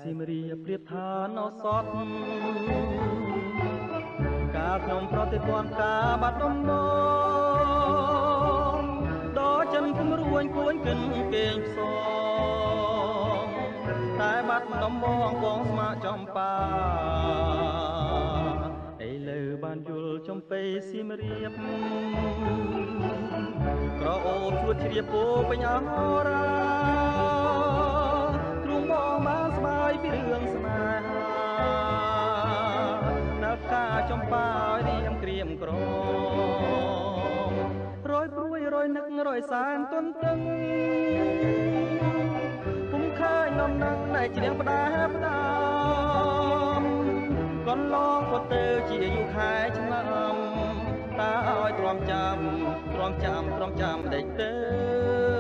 ស៊ីមរៀបរៀបថាណោសតការខ្ញុំប្រតិព័ន្ធការបាត់ដំបងដល់ចិនខ្ញុំរួញគួនគិនគេងផ្សងតែបាត់ដំបងបងស្មាចំបាឥឡូវបានយល់ចំពេស៊ីមរៀបក្រអូបជួតជ្រាបពោពេញអរាទ្រូងបងបានស្បាយពីរឿងស្នេហានៅការចំបាឲ្យរៀមក្រៀមក្រមរយព្រួយរយនឹករយសានទន្ទឹងពុំឃើញនំនឹងតែជ្រៀងផ្ដាផ្ដាំកន្លងក៏ទៅជាយូរខែឆ្នាំតើឲ្យទ្រាំចាំដេចទៅ